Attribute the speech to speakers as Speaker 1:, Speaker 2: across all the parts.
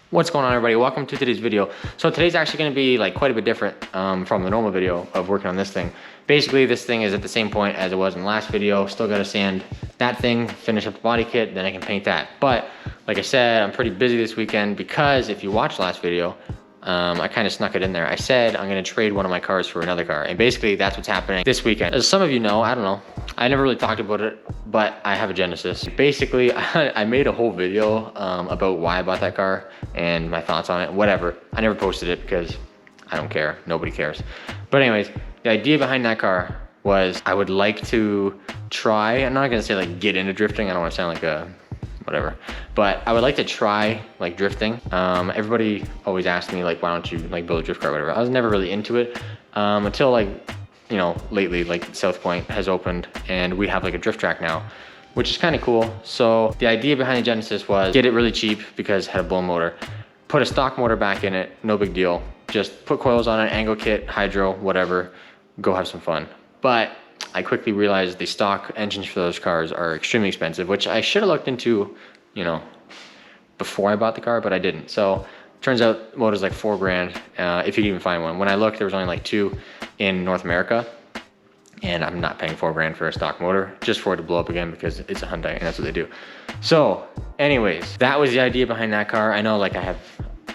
Speaker 1: What's going on, everybody? Welcome to today's video. So today's actually going to be like quite a bit different from the normal video of working on this thing. Basically, this thing is at the same point as it was in the last video. Still got to sand that thing, finish up the body kit, then I can paint that. But like I said, I'm pretty busy this weekend because if you watched last video, I kind of snuck it in there. I said I'm going to trade one of my cars for another car. And basically that's what's happening this weekend. As some of you know, I don't know, I never really talked about it, but I have a Genesis. Basically, I made a whole video about why I bought that car and my thoughts on it, whatever. I never posted it because I don't care. Nobody cares. But anyways, the idea behind that car was I would like to try, I'm not going to say like get into drifting. I don't want to sound like a whatever, but I would like to try like drifting. Everybody always asks me like, why don't you like build a drift car or whatever. I was never really into it until like, you know, lately like South Point has opened and we have like a drift track now, which is kind of cool. So the idea behind the Genesis was get it really cheap because it had a blown motor, put a stock motor back in it, no big deal. Just put coils on it, angle kit, hydro, whatever, go have some fun. But I quickly realized the stock engines for those cars are extremely expensive, which I should have looked into, you know, before I bought the car, but I didn't. So turns out motor's like $4 grand, if you can even find one. When I looked, there was only like 2 in North America, and I'm not paying $4 grand for a stock motor just for it to blow up again because it's a Hyundai and that's what they do. So anyways, that was the idea behind that car. I know like I have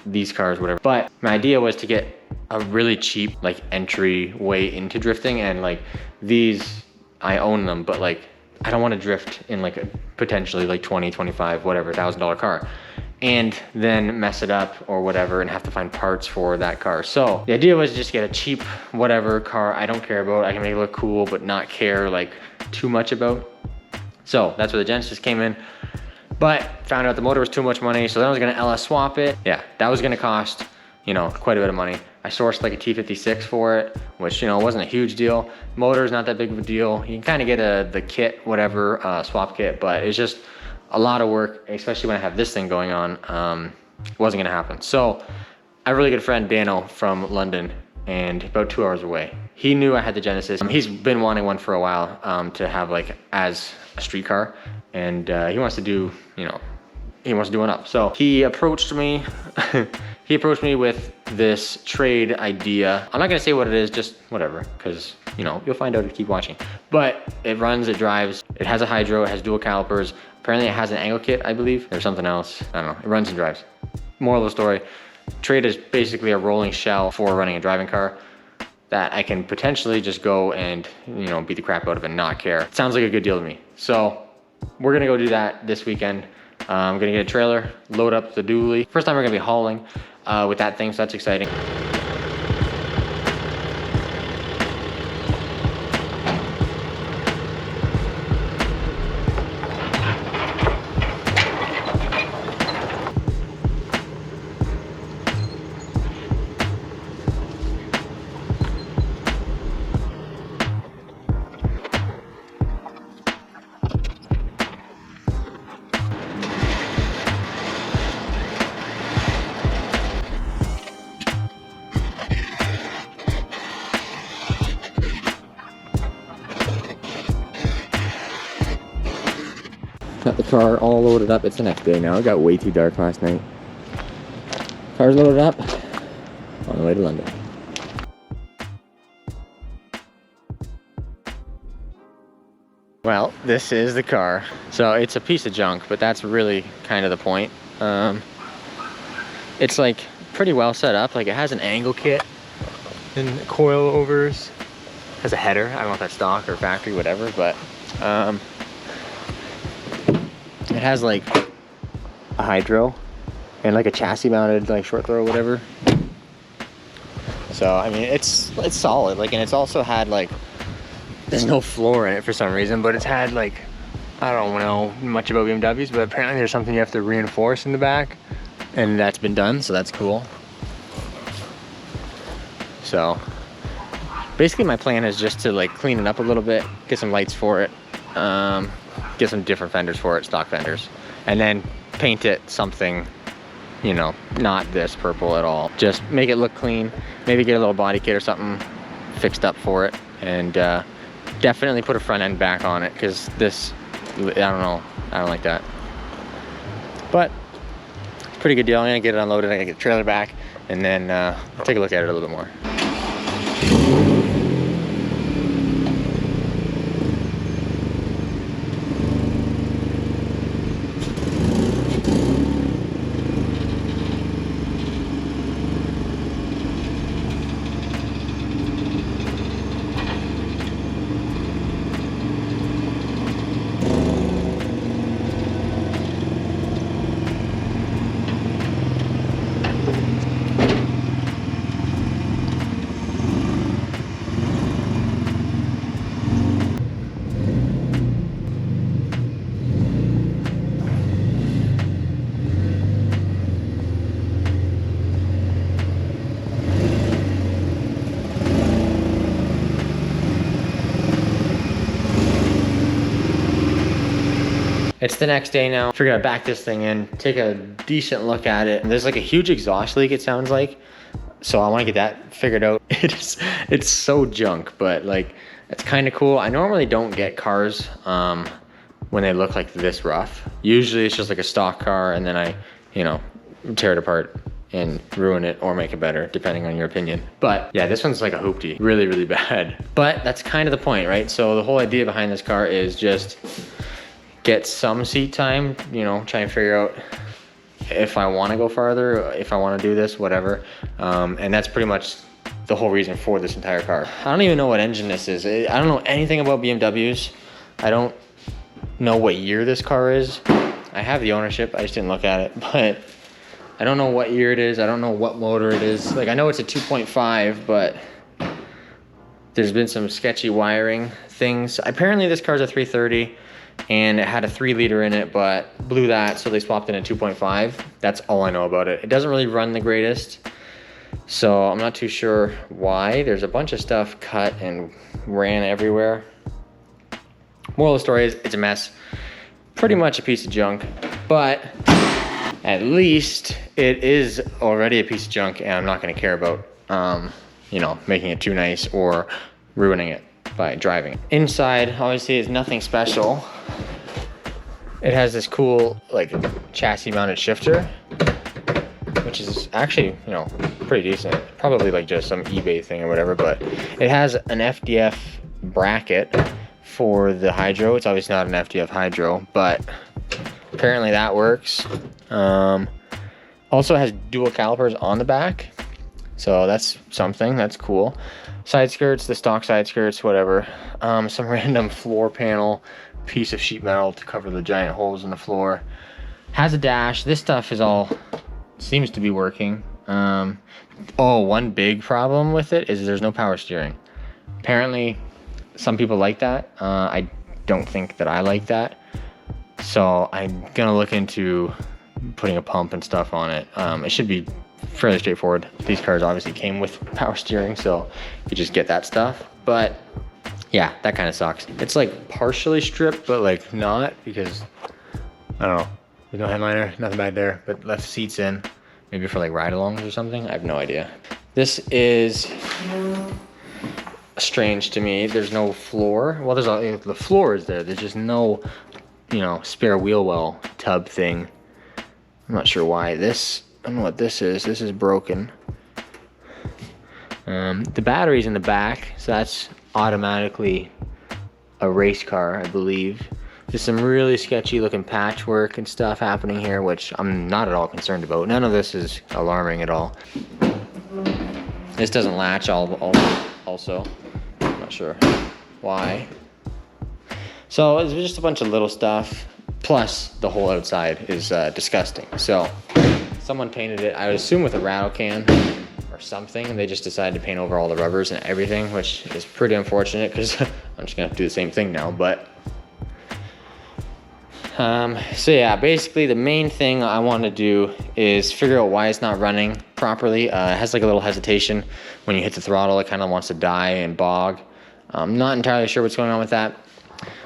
Speaker 1: these cars, whatever, but my idea was to get a really cheap like entry way into drifting, and like these I own them, but like I don't want to drift in like a potentially like 20, 25, whatever, $1,000 car and then mess it up or whatever and have to find parts for that car. So the idea was just get a cheap whatever car I don't care about. I can make it look cool but not care like too much about. So that's where the Genesis came in, but found out the motor was too much money, so then I was gonna LS swap it. Yeah, that was gonna cost, you know, quite a bit of money. I sourced like a T56 for it, which, you know, wasn't a huge deal. Motor's not that big of a deal. You can kind of get the kit, whatever, swap kit, but it's just a lot of work, especially when I have this thing going on. It wasn't gonna happen. So I have a really good friend, Dano from London, and about 2 hours away. He knew I had the Genesis. He's been wanting one for a while to have like as a street car, and he wants to do, you know, he wants to do one up. So he approached me. He approached me with this trade idea. I'm not gonna say what it is, just whatever, because you know, you'll find out if you keep watching. But it runs, it drives, it has a hydro, it has dual calipers. Apparently it has an angle kit, I believe, or something else. I don't know, it runs and drives. Moral of the story, trade is basically a rolling shell for running a driving car that I can potentially just go and, you know, beat the crap out of and not care. Sounds like a good deal to me. So we're gonna go do that this weekend. I'm gonna get a trailer, load up the dually. First time we're gonna be hauling with that thing, so that's exciting. Got the car all loaded up. It's the next day now. It got way too dark last night. Car's loaded up. On the way to London. Well, this is the car. So it's a piece of junk, but that's really kind of the point. It's like pretty well set up. Like it has an angle kit and coilovers. Has a header. I don't know if that's stock or factory, whatever, but it has like a hydro and like a chassis mounted like short throw, whatever. So I mean, it's solid. Like, and it's also had like, there's no floor in it for some reason, but it's had like, I don't know much about BMWs, but apparently there's something you have to reinforce in the back, and that's been done, so that's cool. So basically my plan is just to like clean it up a little bit, get some lights for it, get some different fenders for it, stock fenders, and then paint it something, you know, not this purple at all. Just make it look clean, maybe get a little body kit or something fixed up for it, and definitely put a front end back on it, because this, I don't know, I don't like that. But pretty good deal. I'm gonna get it unloaded, I gotta get the trailer back, and then take a look at it a little bit more. It's the next day now. Figured I'd back this thing in, take a decent look at it. There's like a huge exhaust leak, it sounds like. So I wanna get that figured out. It's so junk, but like, it's kind of cool. I normally don't get cars when they look like this rough. Usually it's just like a stock car and then I, you know, tear it apart and ruin it or make it better, depending on your opinion. But yeah, this one's like a hoopty, really, really bad. But that's kind of the point, right? So the whole idea behind this car is just get some seat time, you know, try and figure out if I want to go farther, if I want to do this, whatever. And that's pretty much the whole reason for this entire car. I don't even know what engine this is. I don't know anything about BMWs. I don't know what year this car is. I have the ownership, I just didn't look at it, but I don't know what year it is. I don't know what motor it is. Like, I know it's a 2.5, but there's been some sketchy wiring things. Apparently this car's a 330. And it had a 3-liter in it, but blew that, so they swapped in a 2.5. That's all I know about it. It doesn't really run the greatest, so I'm not too sure why. There's a bunch of stuff cut and ran everywhere. Moral of the story is, it's a mess. Pretty much a piece of junk, but at least it is already a piece of junk, and I'm not gonna care about, you know, making it too nice or ruining it by driving. Inside, obviously, is nothing special. It has this cool, like, chassis mounted shifter, which is actually, you know, pretty decent. Probably like just some eBay thing or whatever, but it has an FDF bracket for the hydro. It's obviously not an FDF hydro, but apparently that works. Also has dual calipers on the back, so that's something, that's cool. Side skirts, the stock side skirts, whatever. Some random floor panel piece of sheet metal to cover the giant holes in the floor. Has a dash. This stuff is all, seems to be working. Oh, one big problem with it is there's no power steering. Apparently, some people like that. I don't think that I like that. So I'm gonna look into putting a pump and stuff on it. It should be fairly straightforward. These cars obviously came with power steering, so you just get that stuff. But yeah, that kind of sucks. It's like partially stripped, but like not, because I don't know. There's no headliner, nothing back there, but left seats in, maybe for like ride-alongs or something. I have no idea. This is strange to me. There's no floor. Well, the floor is there. There's just no, you know, spare wheel well tub thing. I'm not sure why. This, I don't know what this is. This is broken. The battery's in the back, so that's automatically a race car, I believe. There's some really sketchy looking patchwork and stuff happening here, which I'm not at all concerned about. None of this is alarming at all. This doesn't latch also. I'm not sure why. So it's just a bunch of little stuff. Plus the whole outside is disgusting. So someone painted it, I would assume with a rattle can or something, and they just decided to paint over all the rubbers and everything, which is pretty unfortunate because I'm just gonna have to do the same thing now. But so yeah, basically the main thing I want to do is figure out why it's not running properly. It has like a little hesitation when you hit the throttle. It kind of wants to die and bog. I'm not entirely sure what's going on with that.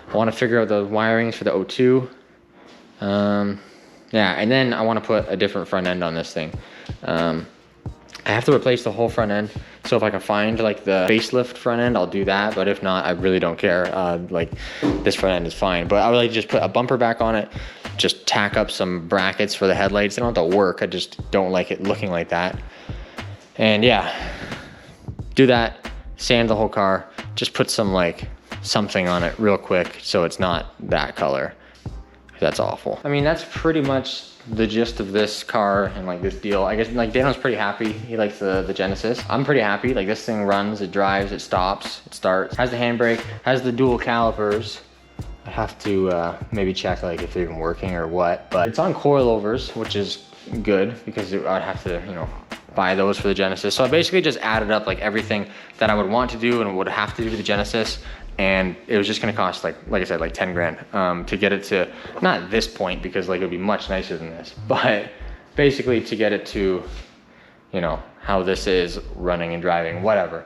Speaker 1: I want to figure out the wirings for the O2. Yeah, and then I want to put a different front end on this thing. I have to replace the whole front end, so if I can find like the facelift front end, I'll do that, but if not, I really don't care. Like, this front end is fine, but I would like to just put a bumper back on it, just tack up some brackets for the headlights. They don't have to work. I just don't like it looking like that. And yeah, do that, sand the whole car, just put some like something on it real quick so it's not that color. That's awful. I mean, that's pretty much the gist of this car and like this deal. I guess like Daniel's pretty happy. He likes the Genesis. I'm pretty happy. Like this thing runs, it drives, it stops, it starts, has the handbrake, has the dual calipers. I have to maybe check like if they're even working or what, but it's on coilovers, which is good because I'd have to, you know, buy those for the Genesis. So I basically just added up like everything that I would want to do and would have to do to the Genesis. And it was just gonna cost like I said, like 10 grand to get it to, not this point because like it would be much nicer than this, but basically to get it to, you know, how this is running and driving, whatever.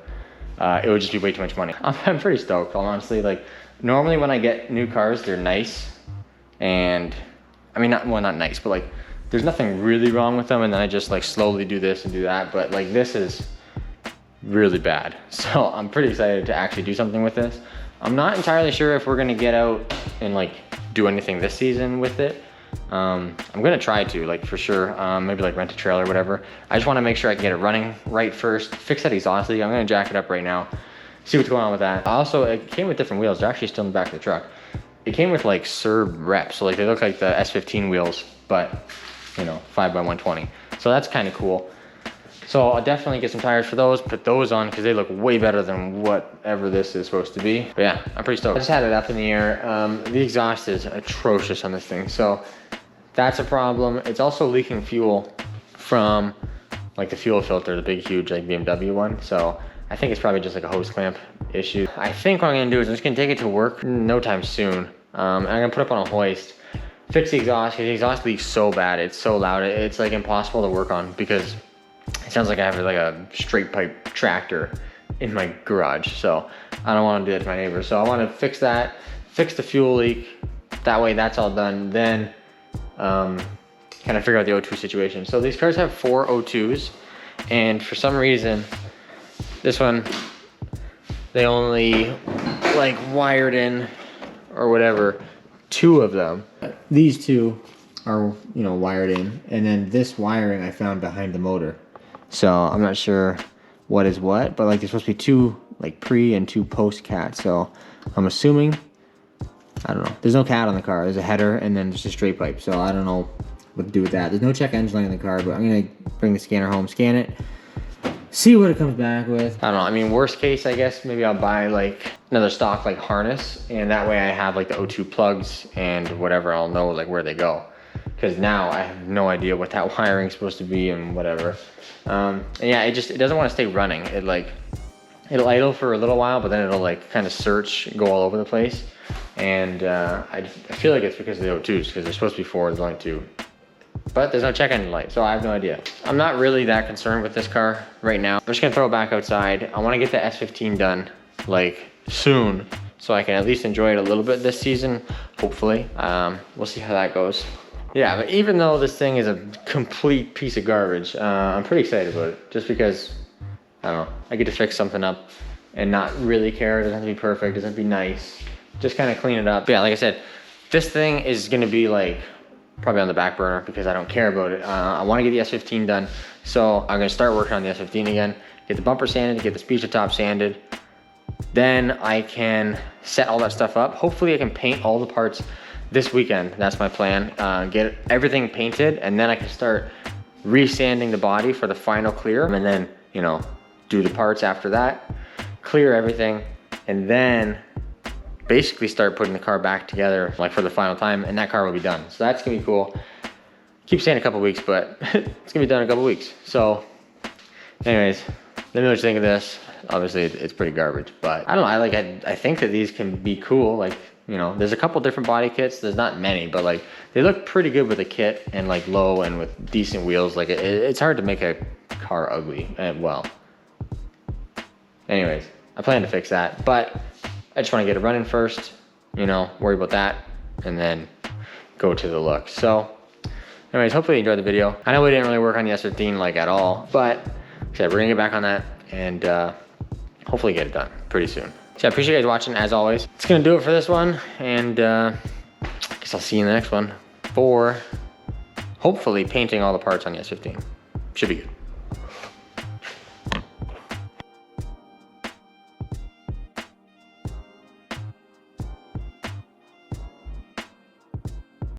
Speaker 1: It would just be way too much money. I'm pretty stoked, honestly. Like normally when I get new cars, they're nice. And I mean, not nice, but like there's nothing really wrong with them. And then I just like slowly do this and do that. But like this is really bad. So I'm pretty excited to actually do something with this. I'm not entirely sure if we're gonna get out and like do anything this season with it. I'm gonna try to, like for sure, maybe like rent a trailer or whatever. I just wanna make sure I can get it running right first, fix that exhaust leak. I'm gonna jack it up right now, see what's going on with that. Also, it came with different wheels. They're actually still in the back of the truck. It came with like Serb reps, so like they look like the S15 wheels, but you know, 5x120. So that's kind of cool. So I'll definitely get some tires for those, put those on because they look way better than whatever this is supposed to be. But yeah, I'm pretty stoked. I just had it up in the air. The exhaust is atrocious on this thing. So that's a problem. It's also leaking fuel from like the fuel filter, the big, huge like BMW one. So I think it's probably just like a hose clamp issue. I think what I'm gonna do is I'm just gonna take it to work no time soon. And I'm gonna put it up on a hoist, fix the exhaust, because the exhaust leaks so bad. It's so loud. It's like impossible to work on because it sounds like I have like a straight pipe tractor in my garage. So I don't want to do that to my neighbors. So I want to fix that, fix the fuel leak. That way that's all done. Then kind of figure out the O2 situation. So these cars have 4 O2s. And for some reason, this one, they only like wired in or whatever, 2 of them. These 2 are, you know, wired in. And then this wiring I found behind the motor. So I'm not sure what is what, but like there's supposed to be 2 like pre and 2 post cat. So I'm assuming, I don't know. There's no cat on the car. There's a header and then just a straight pipe. So I don't know what to do with that. There's no check engine light in the car, but I'm gonna bring the scanner home, scan it, see what it comes back with. I don't know. I mean, worst case, I guess maybe I'll buy like another stock like harness, and that way I have like the O2 plugs and whatever. I'll know like where they go. Because now I have no idea what that wiring is supposed to be and whatever. And yeah, it doesn't want to stay running. It'll idle for a little while, but then it'll like kind of search, go all over the place. And I feel like it's because of the O2s, because there's supposed to be 4, there's only 2. But there's no check engine light, so I have no idea. I'm not really that concerned with this car right now. I'm just gonna throw it back outside. I want to get the S15 done like soon, so I can at least enjoy it a little bit this season, hopefully. We'll see how that goes. Yeah, but even though this thing is a complete piece of garbage, I'm pretty excited about it. Just because, I don't know, I get to fix something up and not really care. It doesn't have to be perfect, it doesn't have to be nice. Just kind of clean it up. But yeah, like I said, this thing is gonna be like, probably on the back burner because I don't care about it. I wanna get the S15 done. So I'm gonna start working on the S15 again, get the bumper sanded, get the speedster top sanded. Then I can set all that stuff up. Hopefully I can paint all the parts this weekend. That's my plan. Get everything painted, and then I can start resanding the body for the final clear, and then, you know, do the parts after that, clear everything, and then basically start putting the car back together like for the final time, and that car will be done. So that's gonna be cool. Keep saying a couple weeks, but it's gonna be done in a couple weeks. So anyways, let me know what you think of this. Obviously it's pretty garbage, but I don't know, I think that these can be cool. Like, you know, there's a couple different body kits. There's not many, but like they look pretty good with a kit and like low and with decent wheels. Like it's hard to make a car ugly. And well, anyways, I plan to fix that, but I just want to get it running first, you know, worry about that, and then go to the look. So anyways, hopefully you enjoyed the video. I know we didn't really work on the S15 like at all, but like I said, we're gonna get back on that and hopefully get it done pretty soon. So I appreciate you guys watching as always. It's gonna do it for this one, and I guess I'll see you in the next one. for hopefully painting all the parts on the S15. Should be good.